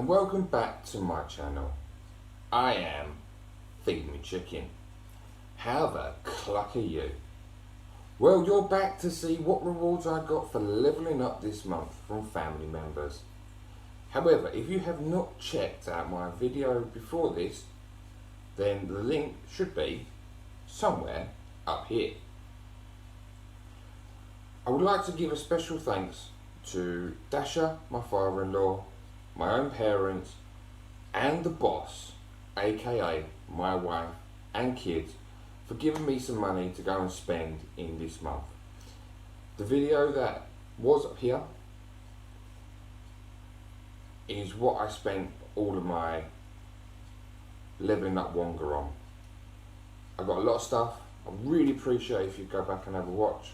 and welcome back to my channel. I am Feed Me Chicken. How the cluck are you? Well, you're back to see what rewards I got for leveling up this month from family members. However, if you have not checked out my video before this, then the link should be somewhere up here. I would like to give a special thanks to Dasha, my father-in-law, my own parents, and the boss, aka my wife and kids, for giving me some money to go and spend in this month. The video that was up here is what I spent all of my leveling up Wonga on. I got a lot of stuff. I really appreciate if you go back and have a watch,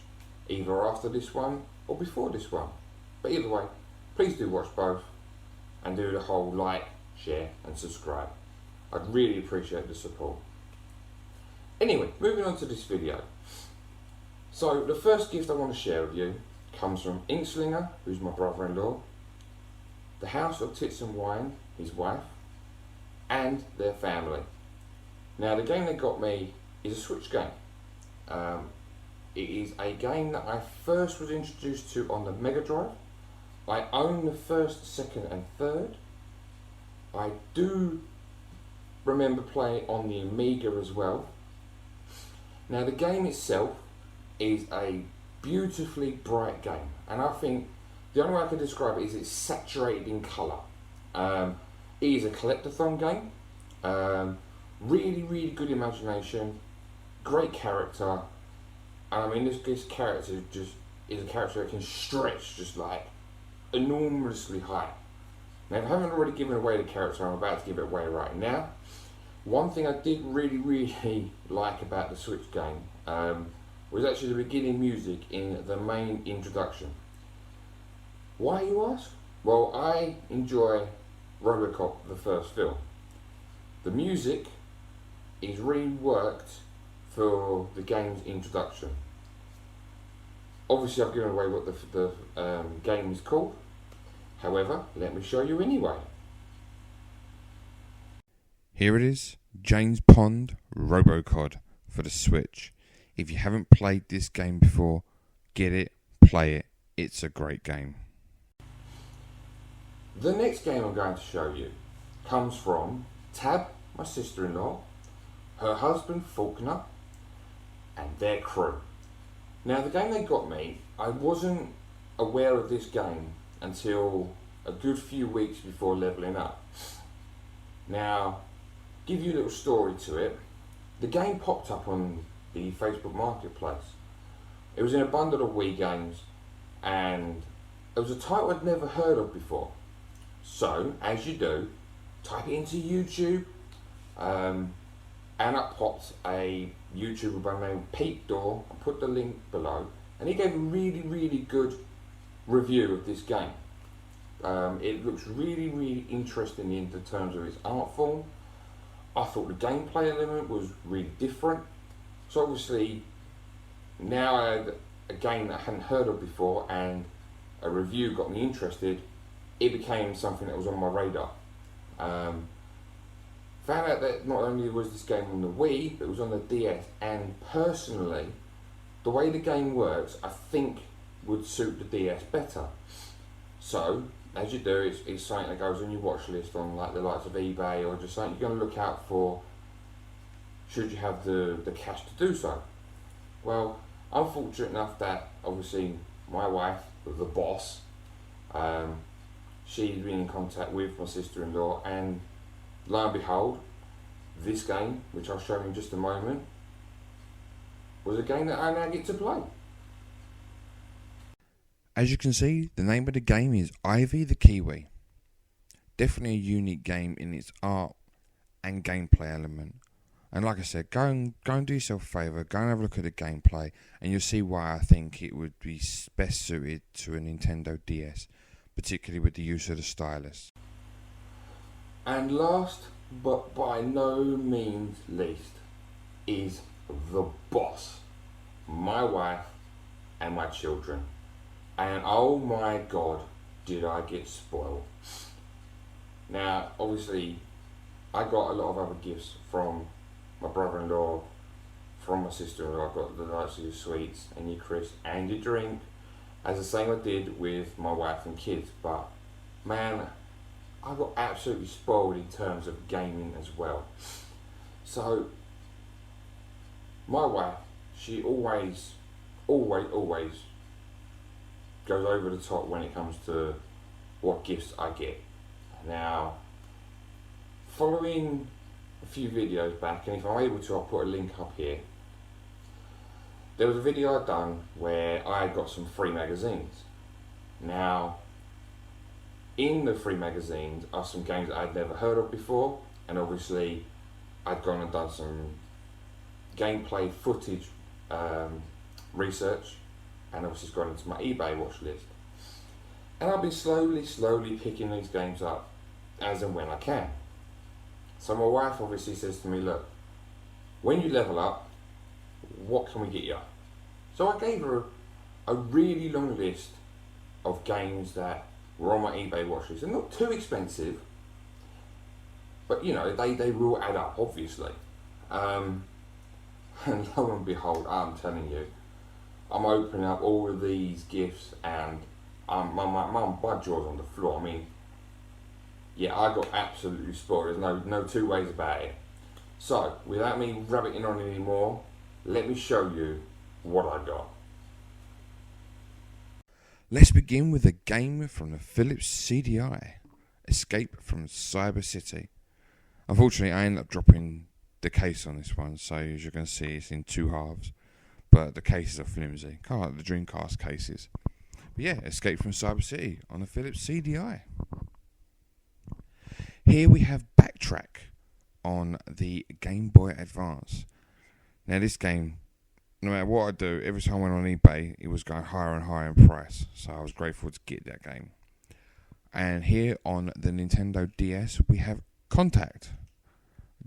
either after this one or before this one. But either way, please do watch both and do the whole like, share and subscribe. I'd really appreciate the support. Anyway, moving on to this video. So the first gift I want to share with you comes from Inkslinger, who's my brother-in-law, the House of Tits and Wine, his wife, and their family. Now the game they got me is a Switch game. It is a game that I first was introduced to on the Mega Drive. I own the first, second and third. I do remember playing on the Amiga as well. Now the game itself is a beautifully bright game, and I think the only way I can describe it is it's saturated in colour. It is a collectathon game. Really good imagination, great character. I mean, this character just is a character that can stretch just like enormously high. Now, if I haven't already given away the character, I'm about to give it away right now. One thing I did really like about the Switch game was actually the beginning music in the main introduction. Why, you ask? Well, I enjoy RoboCop, the first film. The music is reworked for the game's introduction. Obviously, I've given away what the game is called. However, let me show you anyway. Here it is, James Pond RoboCod for the Switch. If you haven't played this game before, get it, play it. It's a great game. The next game I'm going to show you comes from Tab, my sister-in-law, her husband Faulkner, and their crew. Now the game they got me, I wasn't aware of this game until a good few weeks before leveling up. Now, give you a little story to it. The game popped up on the Facebook Marketplace. It was in a bundle of Wii games, and it was a title I'd never heard of before. So, as you do, type it into YouTube, and up popped a YouTuber by the name of PeteDorr. I'll put the link below, and he gave a really good review of this game. It looks really interesting in the terms of its art form. I thought the gameplay element was really different. So obviously, now I had a game that I hadn't heard of before, and a review got me interested. It became something that was on my radar. Found out that not only was this game on the Wii, but it was on the DS, and personally, the way the game works, I think would suit the DS better. So, as you do, it's something that goes on your watch list on like the likes of eBay, or just something you're going to look out for should you have the cash to do so. Well, I'm fortunate enough that obviously my wife, the boss, she's been in contact with my sister-in-law, and lo and behold, this game, which I'll show you in just a moment, was a game that I now get to play. As you can see, the name of the game is Ivy the Kiwi. Definitely a unique game in its art and gameplay element. And like I said, go and do yourself a favour, go and have a look at the gameplay, and you'll see why I think it would be best suited to a Nintendo DS, particularly with the use of the stylus. And last, but by no means least, is the boss, my wife and my children. And oh my god, did I get spoiled. Now, obviously, I got a lot of other gifts from my brother-in-law, from my sister-in-law. I got the likes of your sweets and your crisps and your drink, as the same I did with my wife and kids. But man, I got absolutely spoiled in terms of gaming as well. So my wife, she always goes over the top when it comes to what gifts I get. Now, following a few videos back, and if I'm able to, I'll put a link up here. There was a video I'd done where I got some free magazines. Now, in the free magazines are some games that I'd never heard of before, and obviously I'd gone and done some gameplay footage research, and obviously it's gone into my eBay watch list. And I've been slowly picking these games up as and when I can. So my wife obviously says to me, look, when you level up, what can we get you? So I gave her a really long list of games that were on my eBay watch list. They're not too expensive, but you know, they will add up, obviously. And lo and behold, I'm telling you, I'm opening up all of these gifts and my jaw's on the floor. I mean, yeah, I got absolutely spoiled. There's no two ways about it. So, without me rabbiting on anymore, let me show you what I got. Let's begin with a game from the Philips CDI, Escape from Cyber City. Unfortunately, I ended up dropping the case on this one, so as you can see, it's in two halves. But the cases are flimsy, kind of like the Dreamcast cases. But yeah, Escape from Cyber City on the Philips CDI. Here we have Backtrack on the Game Boy Advance. Now this game, no matter what I do, every time I went on eBay, it was going higher and higher in price. So I was grateful to get that game. And here on the Nintendo DS, we have Contact.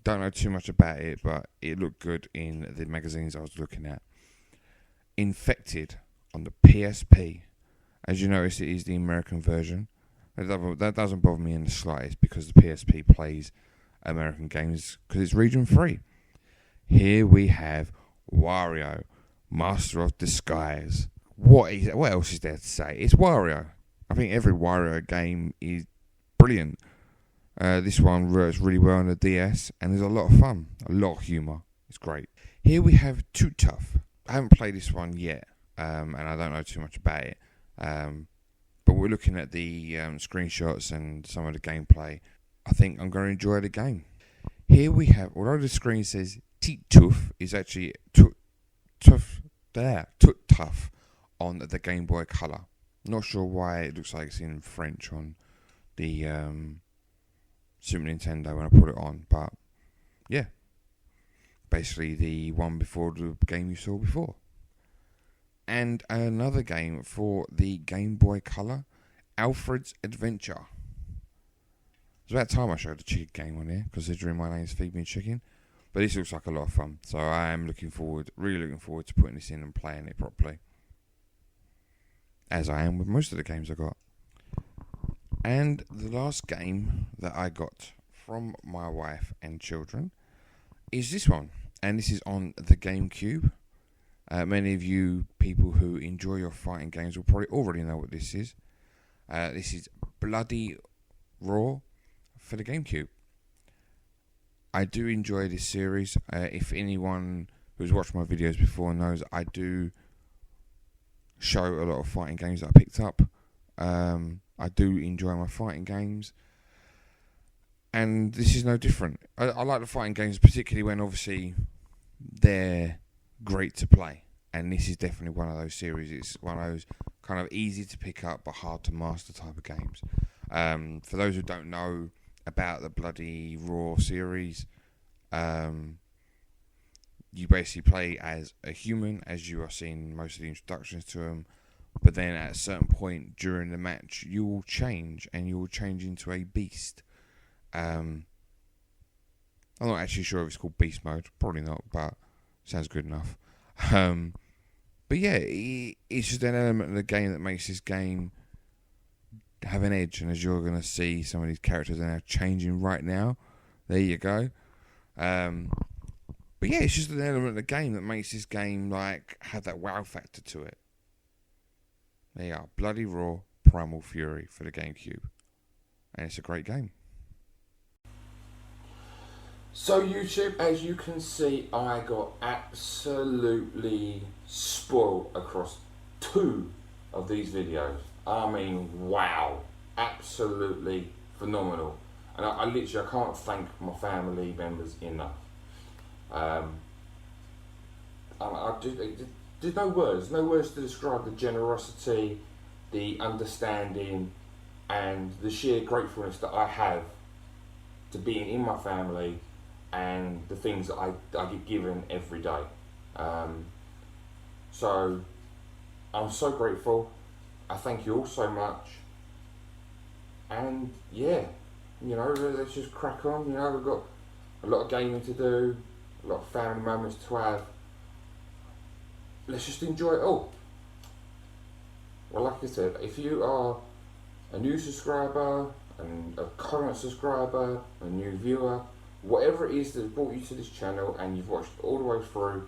Don't know too much about it, but it looked good in the magazines I was looking at. Infected on the PSP. As you notice, it is the American version. That doesn't bother me in the slightest because the PSP plays American games because it's region free. Here we have Wario, Master of Disguise. What else is there to say? It's Wario. I think every Wario game is brilliant. This one works really well on the DS and there's a lot of fun, a lot of humour. It's great. Here we have Too Tough. I haven't played this one yet, and I don't know too much about it. But we're looking at the screenshots and some of the gameplay. I think I'm going to enjoy the game. Here we have, although the screen says Teet Toof, is actually Tough on the Game Boy Color. Not sure why it looks like it's in French on the Super Nintendo when I put it on, but yeah. Basically the one before the game you saw before. And another game for the Game Boy Color, Alfred's Adventure. It's about time I showed the chicken game on here, considering my name's Feed Me Chicken. But this looks like a lot of fun, so I am really looking forward to putting this in and playing it properly. As I am with most of the games I got. And the last game that I got from my wife and children is this one. And this is on the GameCube. Many of you people who enjoy your fighting games will probably already know what this is. This is Bloody Roar for the GameCube. I do enjoy this series. If anyone who's watched my videos before knows, I do show a lot of fighting games that I picked up. I do enjoy my fighting games. And this is no different. I like the fighting games, particularly when obviously they're great to play. And this is definitely one of those series. It's one of those kind of easy to pick up but hard to master type of games. For those who don't know about the Bloody Roar series, you basically play as a human, as you are seeing most of the introductions to them. But then at a certain point during the match, you will change, and you will change into a beast. I'm not actually sure if it's called Beast Mode. Probably not, but sounds good enough. But yeah, it's just an element of the game that makes this game have an edge, and as you're going to see, some of these characters are now changing right now. There you go. But yeah, it's just an element of the game that makes this game like have that wow factor to it. There you are, Bloody Raw Primal Fury for the GameCube, and it's a great game. So YouTube, as you can see, I got absolutely spoiled across 2 of these videos. I mean, wow, absolutely phenomenal. And I literally, I can't thank my family members enough. There's no words to describe the generosity, the understanding, and the sheer gratefulness that I have to being in my family and the things that I get given every day. So I'm so grateful. I thank you all so much. And yeah, you know, let's just crack on. You know, we've got a lot of gaming to do, a lot of family moments to have. Let's just enjoy it all. Well, like I said, if you are a new subscriber, and a current subscriber, a new viewer, whatever it is that brought you to this channel and you've watched all the way through,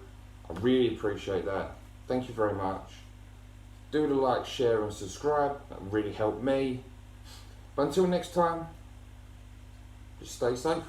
I really appreciate that. Thank you very much. Do the like, share and subscribe, that really helped me. But until next time, just stay safe.